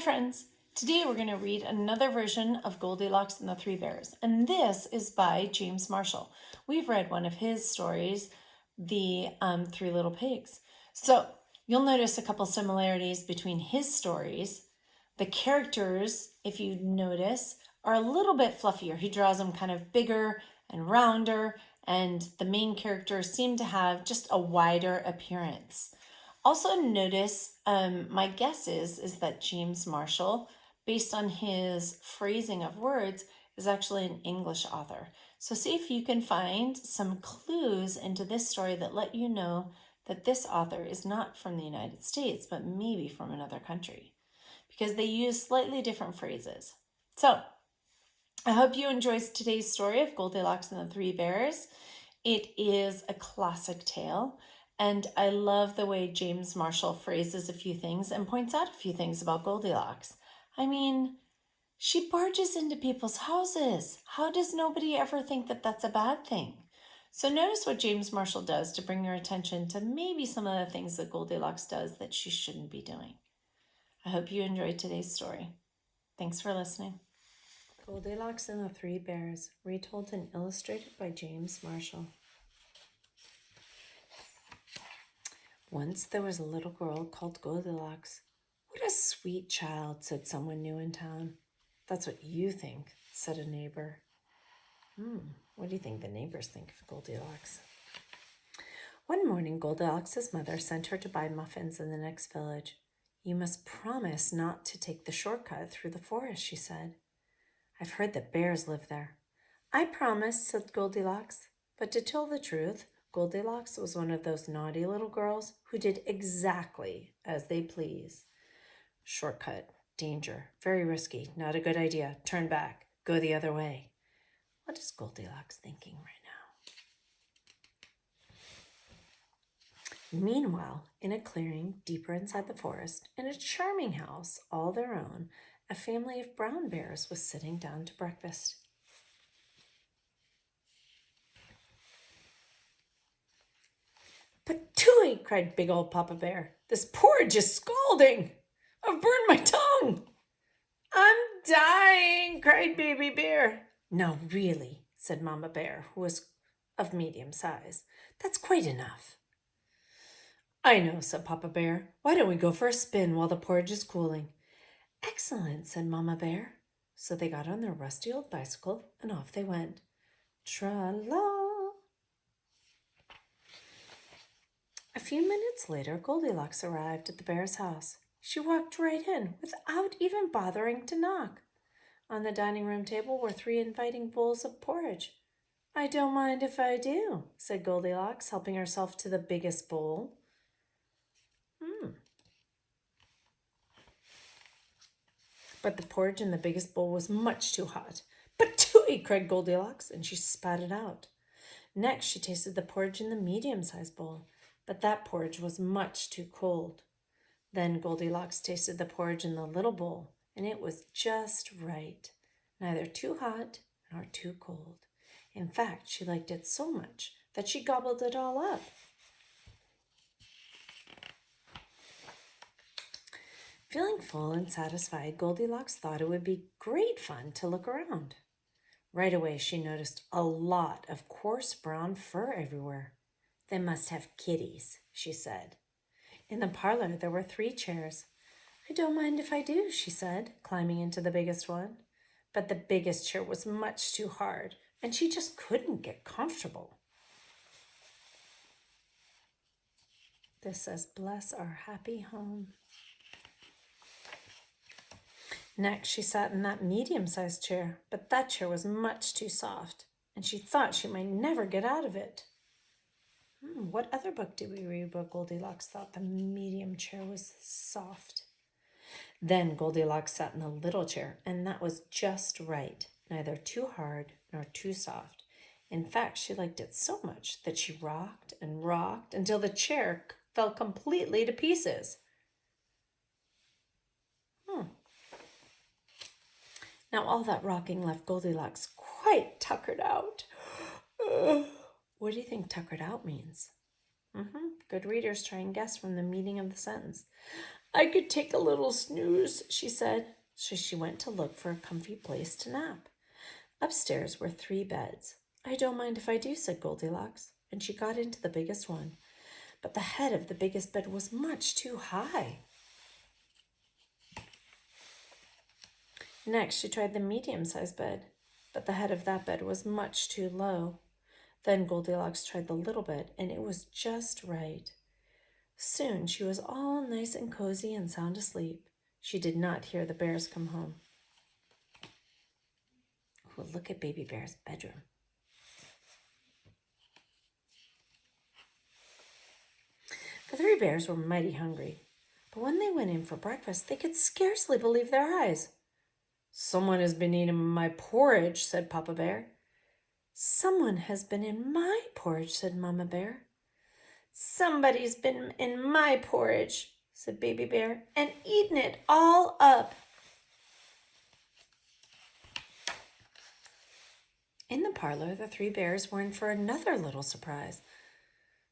friends! Today we're going to read another version of Goldilocks and the Three Bears, and this is by James Marshall. We've read one of his stories, The Three Little Pigs. So you'll notice a couple similarities between his stories. The characters, if you notice, are a little bit fluffier. He draws them kind of bigger and rounder, and the main characters seem to have just a wider appearance. Also notice, my guess is that James Marshall, based on his phrasing of words, is actually an English author. So see if you can find some clues into this story that let you know that this author is not from the United States, but maybe from another country, because they use slightly different phrases. So I hope you enjoyed today's story of Goldilocks and the Three Bears. It is a classic tale. And I love the way James Marshall phrases a few things and points out a few things about Goldilocks. I mean, she barges into people's houses. How does nobody ever think that that's a bad thing? So notice what James Marshall does to bring your attention to maybe some of the things that Goldilocks does that she shouldn't be doing. I hope you enjoyed today's story. Thanks for listening. Goldilocks and the Three Bears, retold and illustrated by James Marshall. Once there was a little girl called Goldilocks. What a sweet child, said someone new in town. That's what you think, said a neighbor. What do you think the neighbors think of Goldilocks? One morning, Goldilocks' mother sent her to buy muffins in the next village. You must promise not to take the shortcut through the forest, she said. I've heard that bears live there. I promise, said Goldilocks. But to tell the truth, Goldilocks was one of those naughty little girls who did exactly as they please. Shortcut, danger, very risky, not a good idea. Turn back, go the other way. What is Goldilocks thinking right now? Meanwhile, in a clearing deeper inside the forest, in a charming house all their own, a family of brown bears was sitting down to breakfast. Patooey, cried big old Papa Bear. This porridge is scalding. I've burned my tongue. I'm dying, cried Baby Bear. No, really, said Mama Bear, who was of medium size. That's quite enough. I know, said Papa Bear. Why don't we go for a spin while the porridge is cooling? Excellent, said Mama Bear. So they got on their rusty old bicycle and off they went. Tra-la! A few minutes later, Goldilocks arrived at the bear's house. She walked right in without even bothering to knock. On the dining room table were 3 inviting bowls of porridge. I don't mind if I do, said Goldilocks, helping herself to the biggest bowl. But the porridge in the biggest bowl was much too hot. Patooey, cried Goldilocks, and she spat it out. Next, she tasted the porridge in the medium-sized bowl, but that porridge was much too cold. Then Goldilocks tasted the porridge in the little bowl, and it was just right, neither too hot nor too cold. In fact, she liked it so much that she gobbled it all up. Feeling full and satisfied, Goldilocks thought it would be great fun to look around. Right away, she noticed a lot of coarse brown fur everywhere. They must have kitties, she said. In the parlor, there were 3 chairs. I don't mind if I do, she said, climbing into the biggest one. But the biggest chair was much too hard, and she just couldn't get comfortable. This says, bless our happy home. Next, she sat in that medium-sized chair, but that chair was much too soft, and she thought she might never get out of it. What other book did we read where Goldilocks thought the medium chair was soft? Then Goldilocks sat in a little chair, and that was just right, neither too hard nor too soft. In fact, she liked it so much that she rocked and rocked until the chair fell completely to pieces. Now all that rocking left Goldilocks quite tuckered out. What do you think tuckered out means? Good readers try and guess from the meaning of the sentence. I could take a little snooze, she said. So she went to look for a comfy place to nap. Upstairs were 3 beds. I don't mind if I do, said Goldilocks, and she got into the biggest one. But the head of the biggest bed was much too high. Next, she tried the medium-sized bed, but the head of that bed was much too low. Then Goldilocks tried the little bed, and it was just right. Soon she was all nice and cozy and sound asleep. She did not hear the bears come home. Ooh, look at Baby Bear's bedroom. The 3 bears were mighty hungry, but when they went in for breakfast, they could scarcely believe their eyes. Someone has been eating my porridge, said Papa Bear. Someone has been in my porridge, said Mama Bear. Somebody's been in my porridge, said Baby Bear, and eaten it all up. In the parlor, the 3 bears were in for another little surprise.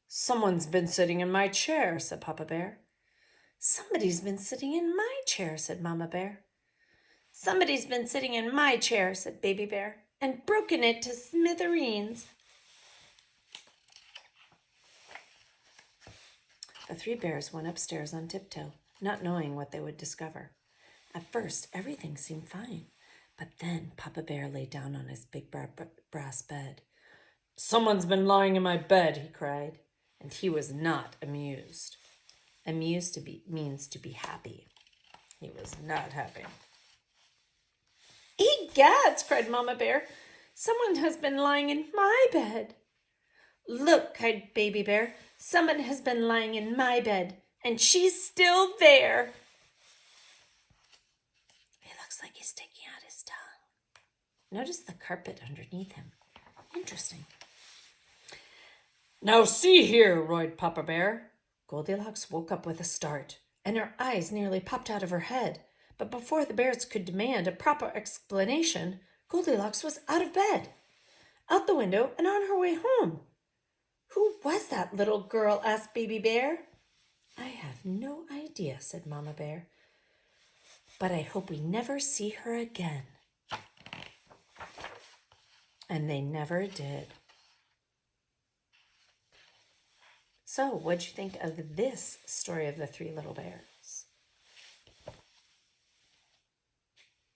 Someone's been sitting in my chair, said Papa Bear. Somebody's been sitting in my chair, said Mama Bear. Somebody's been sitting in my chair, said Baby Bear, and broken it to smithereens. The 3 bears went upstairs on tiptoe, not knowing what they would discover. At first, everything seemed fine, but then Papa Bear lay down on his big brass bed. Someone's been lying in my bed, he cried, and he was not amused. Amused means to be happy. He was not happy. Egads, cried Mama Bear. Someone has been lying in my bed. Look, cried Baby Bear. Someone has been lying in my bed, and she's still there. It looks like he's sticking out his tongue. Notice the carpet underneath him. Interesting. Now see here, roared Papa Bear. Goldilocks woke up with a start, and her eyes nearly popped out of her head. But before the bears could demand a proper explanation, Goldilocks was out of bed, out the window, and on her way home. Who was that little girl? Asked Baby Bear. I have no idea, said Mama Bear. But I hope we never see her again. And they never did. So, what'd you think of this story of the 3 little bears?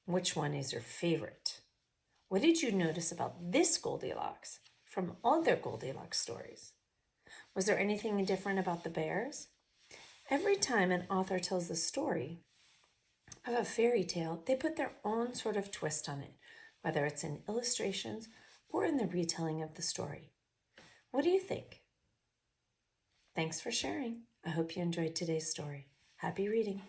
Which one is your favorite? What did you notice about this Goldilocks from other Goldilocks stories? Was there anything different about the bears? Every time an author tells the story of a fairy tale, they put their own sort of twist on it, whether it's in illustrations or in the retelling of the story. What do you think? Thanks for sharing. I hope you enjoyed today's story. Happy reading.